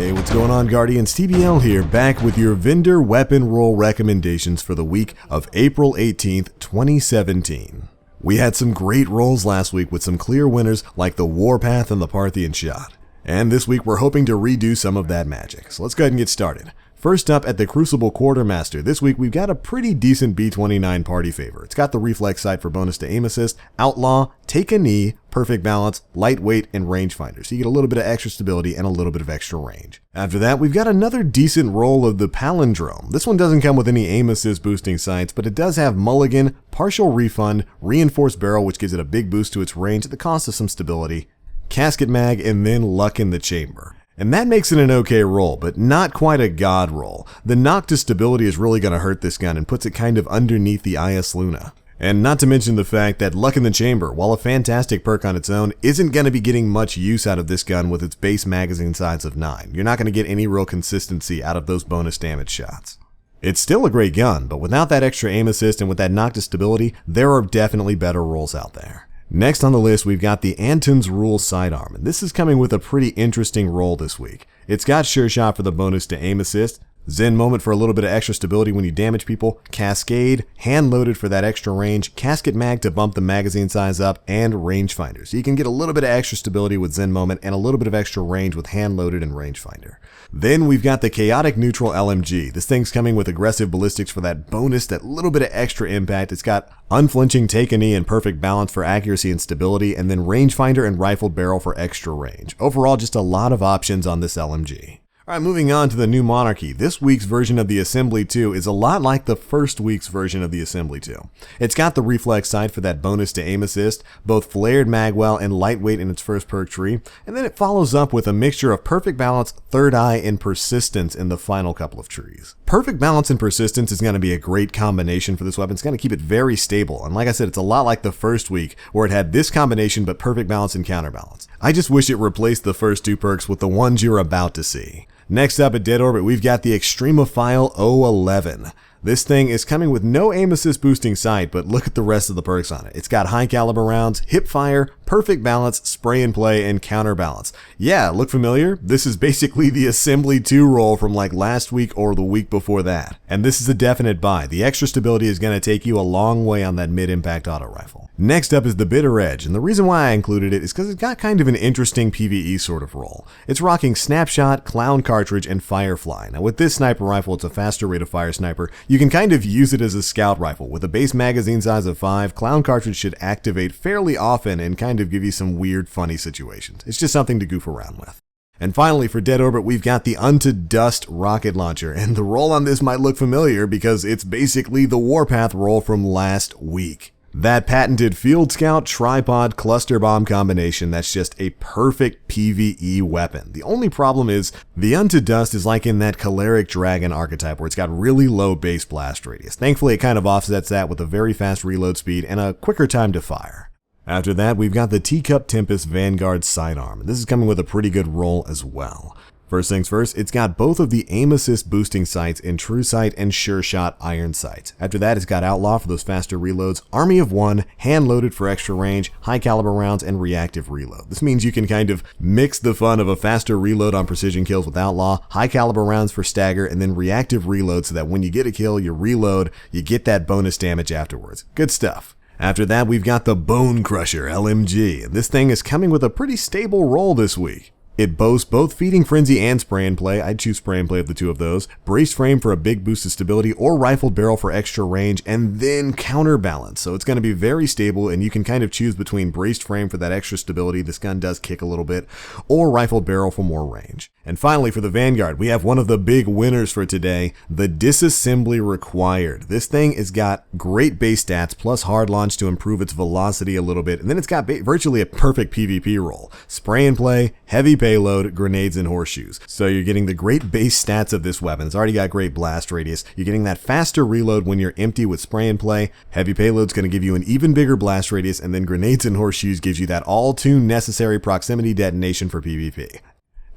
Hey, what's going on, Guardians? TBL here, back with your vendor weapon roll recommendations for the week of April 18th, 2017. We had some great rolls last week with some clear winners like the Warpath and the Parthian Shot. And this week we're hoping to redo some of that magic. So let's go ahead and get started. First up at the Crucible Quartermaster, this week we've got a pretty decent B29 party favor. It's got the reflex sight for bonus to aim assist, outlaw, take a knee, perfect balance, lightweight, and rangefinder. So you get a little bit of extra stability and a little bit of extra range. After that, we've got another decent roll of the Palindrome. This one doesn't come with any aim assist boosting sights, but it does have mulligan, partial refund, reinforced barrel, which gives it a big boost to its range at the cost of some stability, casket mag, and then luck in the chamber. And that makes it an okay roll, but not quite a god roll. The knock to stability is really going to hurt this gun and puts it kind of underneath the IS Luna. And not to mention the fact that Luck in the Chamber, while a fantastic perk on its own, isn't going to be getting much use out of this gun with its base magazine size of 9. You're not going to get any real consistency out of those bonus damage shots. It's still a great gun, but without that extra aim assist and with that knock to stability, there are definitely better rolls out there. Next on the list, we've got the ANTON'S Rule Sidearm, and this is coming with a pretty interesting roll this week. It's got Sure Shot for the bonus to aim assist, Zen Moment for a little bit of extra stability when you damage people, Cascade, hand loaded for that extra range, Casket Mag to bump the magazine size up, and Rangefinder. So you can get a little bit of extra stability with Zen Moment and a little bit of extra range with hand loaded and Rangefinder. Then we've got the Chaotic Neutral LMG. This thing's coming with aggressive ballistics for that bonus, that little bit of extra impact. It's got unflinching take a knee and perfect balance for accuracy and stability, and then rangefinder and rifled barrel for extra range. Overall, just a lot of options on this LMG. Alright, moving on to the new Monarchy. This week's version of the Assembly 2 is a lot like the first week's version of the Assembly 2. It's got the reflex sight for that bonus to aim assist, both flared magwell and lightweight in its first perk tree, and then it follows up with a mixture of perfect balance, third eye, and persistence in the final couple of trees. Perfect balance and persistence is going to be a great combination for this weapon. It's going to keep it very stable, and like I said, it's a lot like the first week where it had this combination but perfect balance and counterbalance. I just wish it replaced the first two perks with the ones you're about to see. Next up at Dead Orbit, we've got the EXTREMOPHILE 011. This thing is coming with no aim assist boosting sight, but look at the rest of the perks on it. It's got high caliber rounds, hip fire, perfect balance, spray and play, and counterbalance. Yeah, look familiar? This is basically the Assembly 2 roll from like last week or the week before that. And this is a definite buy. The extra stability is going to take you a long way on that mid-impact auto rifle. Next up is the Bitter Edge, and the reason why I included it is because it's got kind of an interesting PvE sort of roll. It's rocking Snapshot, Clown Cartridge, and Firefly. Now with this sniper rifle, it's a faster rate of fire sniper. You can kind of use it as a scout rifle. With a base magazine size of 5, Clown Cartridge should activate fairly often and kind of give you some weird, funny situations. It's just something to goof around with. And finally, for Dead Orbit, we've got the Unto Dust rocket launcher, and the roll on this might look familiar because it's basically the Warpath roll from last week. That patented Field Scout Tripod Cluster Bomb combination that's just a perfect PvE weapon. The only problem is the Unto Dust is like in that Choleric Dragon archetype where it's got really low base blast radius. Thankfully, it kind of offsets that with a very fast reload speed and a quicker time to fire. After that, we've got the TEACUP Tempest Vanguard Sidearm. This is coming with a pretty good roll as well. First things first, it's got both of the aim assist boosting sights in True Sight and Sure Shot iron sights. After that, it's got Outlaw for those faster reloads, Army of One, hand loaded for extra range, high caliber rounds, and reactive reload. This means you can kind of mix the fun of a faster reload on precision kills with Outlaw, high caliber rounds for stagger, and then reactive reload so that when you get a kill, you reload, you get that bonus damage afterwards. Good stuff. After that, we've got the Bone Crusher LMG, and this thing is coming with a pretty stable roll this week. It boasts both Feeding Frenzy and Spray and Play. I'd choose Spray and Play of the two of those. Braced Frame for a big boost of stability, or Rifled Barrel for extra range, and then Counterbalance. So it's going to be very stable, and you can kind of choose between Braced Frame for that extra stability, this gun does kick a little bit, or Rifled Barrel for more range. And finally, for the Vanguard, we have one of the big winners for today, the Disassembly Required. This thing has got great base stats, plus hard launch to improve its velocity a little bit, and then it's got virtually a perfect PvP roll. Spray and Play, heavy payload, grenades, and horseshoes. So you're getting the great base stats of this weapon. It's already got great blast radius. You're getting that faster reload when you're empty with Spray and Play. Heavy payload's going to give you an even bigger blast radius, and then grenades and horseshoes gives you that all too necessary proximity detonation for PvP.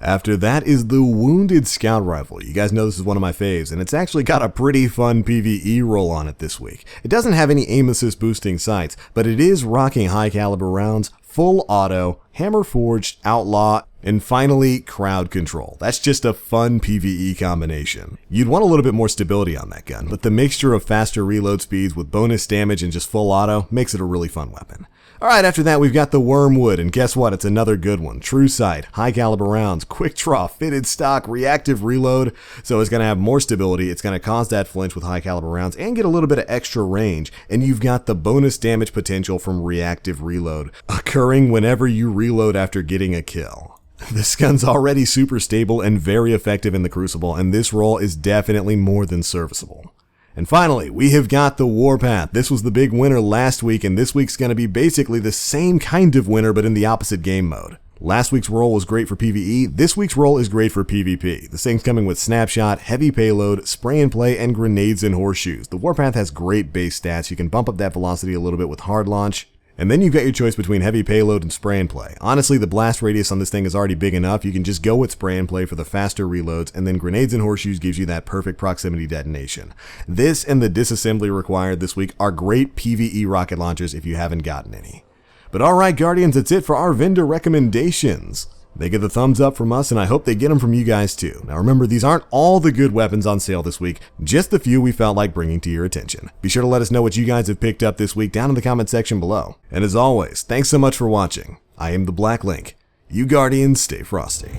After that is the Wounded Scout Rifle. You guys know this is one of my faves, and it's actually got a pretty fun PvE roll on it this week. It doesn't have any aim assist boosting sights, but it is rocking high caliber rounds, full auto, hammer forged, outlaw, And finally, crowd control. That's just a fun PvE combination. You'd want a little bit more stability on that gun, but the mixture of faster reload speeds with bonus damage and just full auto makes it a really fun weapon. Alright, after that we've got the Wormwood, and guess what? It's another good one. True sight, high caliber rounds, quick draw, fitted stock, reactive reload. So it's going to have more stability, it's going to cause that flinch with high caliber rounds, and get a little bit of extra range. And you've got the bonus damage potential from reactive reload, occurring whenever you reload after getting a kill. This gun's already super stable and very effective in the Crucible, and this role is definitely more than serviceable. And finally, we have got the Warpath. This was the big winner last week, and this week's going to be basically the same kind of winner, but in the opposite game mode. Last week's role was great for PvE, this week's role is great for PvP. This thing's coming with Snapshot, Heavy Payload, Spray and Play, and Grenades and Horseshoes. The Warpath has great base stats, you can bump up that velocity a little bit with Hard Launch. And then you've got your choice between Heavy Payload and Spray and Play. Honestly, the blast radius on this thing is already big enough. You can just go with Spray and Play for the faster reloads, and then Grenades and Horseshoes gives you that perfect proximity detonation. This and the Disassembly required this week are great PvE rocket launchers if you haven't gotten any. But alright Guardians, that's it for our vendor recommendations. They get the thumbs up from us, and I hope they get them from you guys too. Now remember, these aren't all the good weapons on sale this week, just the few we felt like bringing to your attention. Be sure to let us know what you guys have picked up this week down in the comment section below. And as always, thanks so much for watching. I am the Black Link. You Guardians, stay frosty.